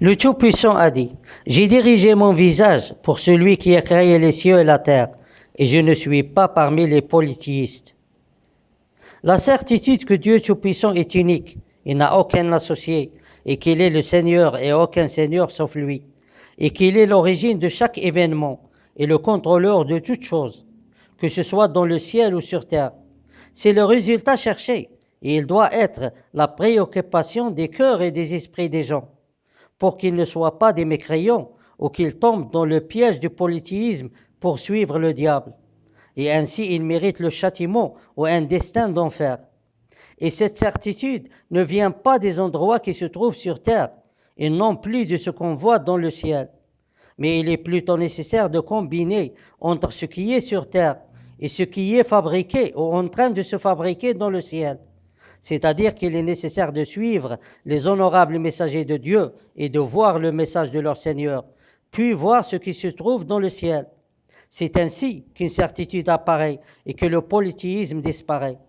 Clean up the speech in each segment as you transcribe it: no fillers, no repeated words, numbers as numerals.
Le Tout-Puissant a dit, « J'ai dirigé mon visage pour celui qui a créé les cieux et la terre, et je ne suis pas parmi les polythéistes. » La certitude que Dieu Tout-Puissant est unique, il n'a aucun associé, et qu'il est le Seigneur et aucun Seigneur sauf lui, et qu'il est l'origine de chaque événement et le contrôleur de toutes choses, que ce soit dans le ciel ou sur terre. C'est le résultat cherché, et il doit être la préoccupation des cœurs et des esprits des gens, pour qu'ils ne soient pas des mécréants ou qu'ils tombent dans le piège du polythéisme pour suivre le diable. Et ainsi, ils méritent le châtiment ou un destin d'enfer. Et cette certitude ne vient pas des endroits qui se trouvent sur terre, et non plus de ce qu'on voit dans le ciel. Mais il est plutôt nécessaire de combiner entre ce qui est sur terre et ce qui est fabriqué ou en train de se fabriquer dans le ciel. C'est-à-dire qu'il est nécessaire de suivre les honorables messagers de Dieu et de voir le message de leur Seigneur, puis voir ce qui se trouve dans le ciel. C'est ainsi qu'une certitude apparaît et que le polythéisme disparaît.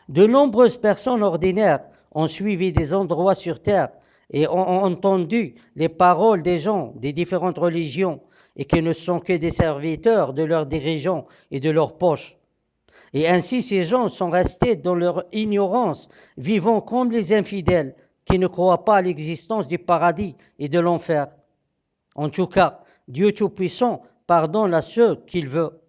De nombreuses personnes ordinaires ont suivi des endroits sur terre et ont entendu les paroles des gens des différentes religions et qui ne sont que des serviteurs de leurs dirigeants et de leurs poches. Et ainsi, ces gens sont restés dans leur ignorance, vivant comme les infidèles qui ne croient pas à l'existence du paradis et de l'enfer. En tout cas, Dieu Tout-Puissant pardonne à ceux qu'il veut.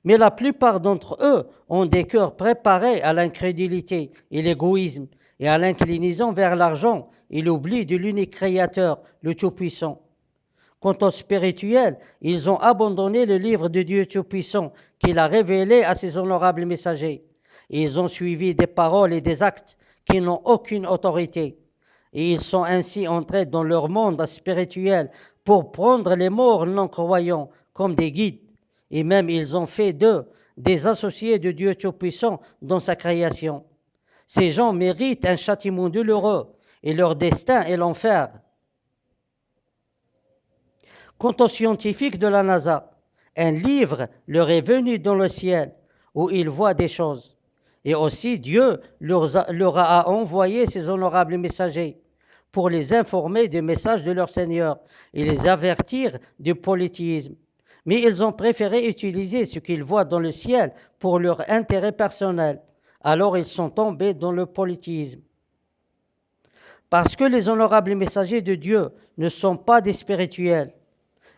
Mais la plupart d'entre eux ont des cœurs préparés à l'incrédulité et l'égoïsme et à l'inclinaison vers l'argent et l'oubli de l'unique Créateur, le Tout-Puissant. Quant aux spirituels, ils ont abandonné le livre de Dieu Tout-Puissant qu'il a révélé à ses honorables messagers. Et ils ont suivi des paroles et des actes qui n'ont aucune autorité. Et ils sont ainsi entrés dans leur monde spirituel pour prendre les morts non-croyants comme des guides. Et même ils ont fait d'eux des associés de Dieu Tout-Puissant dans sa création. Ces gens méritent un châtiment douloureux et leur destin est l'enfer. Quant aux scientifiques de la NASA, un livre leur est venu dans le ciel où ils voient des choses. Et aussi Dieu leur a envoyé ses honorables messagers pour les informer des messages de leur Seigneur et les avertir du polythéisme. Mais ils ont préféré utiliser ce qu'ils voient dans le ciel pour leur intérêt personnel. Alors ils sont tombés dans le polythéisme. Parce que les honorables messagers de Dieu ne sont pas des spirituels,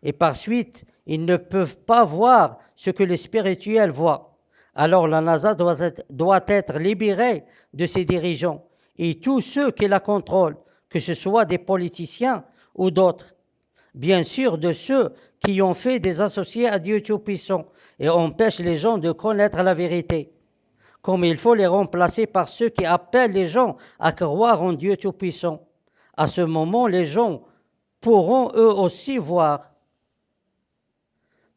et par suite, ils ne peuvent pas voir ce que les spirituels voient. Alors la NASA doit être libérée de ses dirigeants et tous ceux qui la contrôlent, que ce soit des politiciens ou d'autres. Bien sûr, de ceux qui ont fait des associés à Dieu Tout-Puissant et empêchent les gens de connaître la vérité. Comme il faut les remplacer par ceux qui appellent les gens à croire en Dieu Tout-Puissant. À ce moment, les gens pourront eux aussi voir,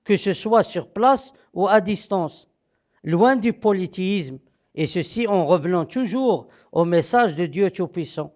que ce soit sur place ou à distance, loin du polythéisme, et ceci en revenant toujours au message de Dieu Tout-Puissant.